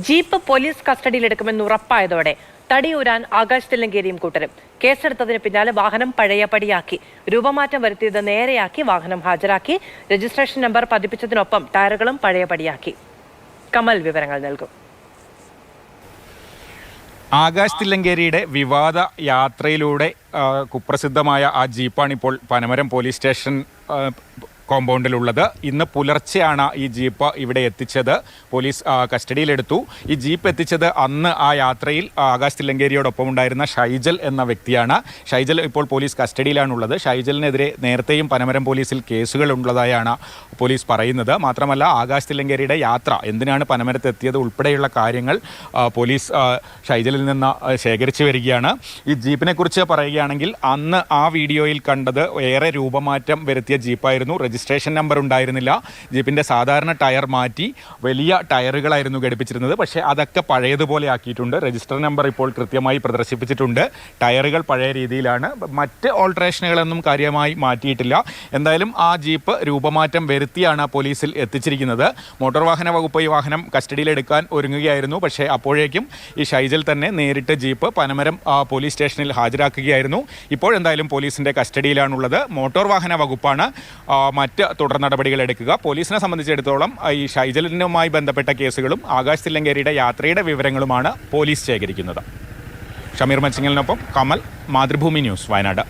Jeep police കസ്റ്റഡിയിലെടുക്കുമെന്ന് ഉറപ്പായതോടെ തടിയൂരാൻ Akash തില്ലങ്കേരിയും കൂട്ടരും കേസെടുത്തതിന് പിന്നാലെ വാഹനം പഴയപടിയാക്കി രൂപമാറ്റം വരുത്തിയത് നേരെയാക്കി വാഹനം ഹാജരാക്കി രജിസ്ട്രേഷൻ നമ്പർ പതിപ്പിച്ചതിനൊപ്പം ടയറുകളും പഴയപടിയാക്കി. കമൽ വിവരങ്ങൾ നൽകും. ആകാശ് തില്ലങ്കേരിയുടെ വിവാദ യാത്രയിലൂടെ കുപ്രസിദ്ധമായ ആ ജീപ്പാണ് ഇപ്പോൾ പനമരം പോലീസ് സ്റ്റേഷൻ കോമ്പൗണ്ടിലുള്ളത്. ഇന്ന് പുലർച്ചെയാണ് ഈ ജീപ്പ് ഇവിടെ എത്തിച്ചത്. പോലീസ് കസ്റ്റഡിയിലെടുത്തു. ഈ ജീപ്പ് എത്തിച്ചത് അന്ന് ആ യാത്രയിൽ ആകാശ് തില്ലങ്കേരിയോടൊപ്പം ഉണ്ടായിരുന്ന ഷൈജൽ എന്ന വ്യക്തിയാണ്. ഷൈജൽ ഇപ്പോൾ പോലീസ് കസ്റ്റഡിയിലാണുള്ളത്. ഷൈജലിനെതിരെ നേരത്തെയും പനമരം പോലീസിൽ കേസുകൾ ഉള്ളതായാണ് പോലീസ് പറയുന്നത്. മാത്രമല്ല ആകാശ് തില്ലങ്കേരിയുടെ യാത്ര എന്തിനാണ് പനമരത്ത് എത്തിയത് ഉൾപ്പെടെയുള്ള കാര്യങ്ങൾ പോലീസ് ഷൈജലിൽ നിന്ന് ശേഖരിച്ചു വരികയാണ്. ഈ ജീപ്പിനെ കുറിച്ച് പറയുകയാണെങ്കിൽ അന്ന് ആ വീഡിയോയിൽ കണ്ടത് ഏറെ രൂപമാറ്റം വരുത്തിയ ജീപ്പായിരുന്നു. രജിസ്ട്രേഷൻ നമ്പർ ഉണ്ടായിരുന്നില്ല. ജീപ്പിൻ്റെ സാധാരണ ടയർ മാറ്റി വലിയ ടയറുകളായിരുന്നു ഘടിപ്പിച്ചിരുന്നത്. പക്ഷേ അതൊക്കെ പഴയതുപോലെ ആക്കിയിട്ടുണ്ട്. രജിസ്റ്റർ നമ്പർ ഇപ്പോൾ കൃത്യമായി പ്രദർശിപ്പിച്ചിട്ടുണ്ട്. ടയറുകൾ പഴയ രീതിയിലാണ്. മറ്റ് ഓൾട്ടറേഷനുകളൊന്നും കാര്യമായി മാറ്റിയിട്ടില്ല. എന്തായാലും ആ ജീപ്പ് രൂപമാറ്റം വരുത്തിയാണ് പോലീസിൽ എത്തിച്ചിരിക്കുന്നത്. മോട്ടോർ വാഹന വകുപ്പ് ഈ വാഹനം കസ്റ്റഡിയിലെടുക്കാൻ ഒരുങ്ങുകയായിരുന്നു. പക്ഷേ അപ്പോഴേക്കും ഈ ഷൈജൽ തന്നെ നേരിട്ട് ജീപ്പ് പനമരം പോലീസ് സ്റ്റേഷനിൽ ഹാജരാക്കുകയായിരുന്നു. ഇപ്പോഴെന്തായാലും പോലീസിൻ്റെ കസ്റ്റഡിയിലാണുള്ളത്. മോട്ടോർ വാഹന വകുപ്പാണ് മറ്റ് തുടർ നടപടികൾ എടുക്കുക. പോലീസിനെ സംബന്ധിച്ചിടത്തോളം ഈ ഷൈജലിനുമായി ബന്ധപ്പെട്ട കേസുകളും ആകാശ് തില്ലങ്കേരിയുടെ യാത്രയുടെ വിവരങ്ങളുമാണ് പോലീസ് ശേഖരിക്കുന്നത്. ഷമീർ മച്ചിങ്ങലിനൊപ്പം കമൽ, മാതൃഭൂമി ന്യൂസ്, വയനാട്.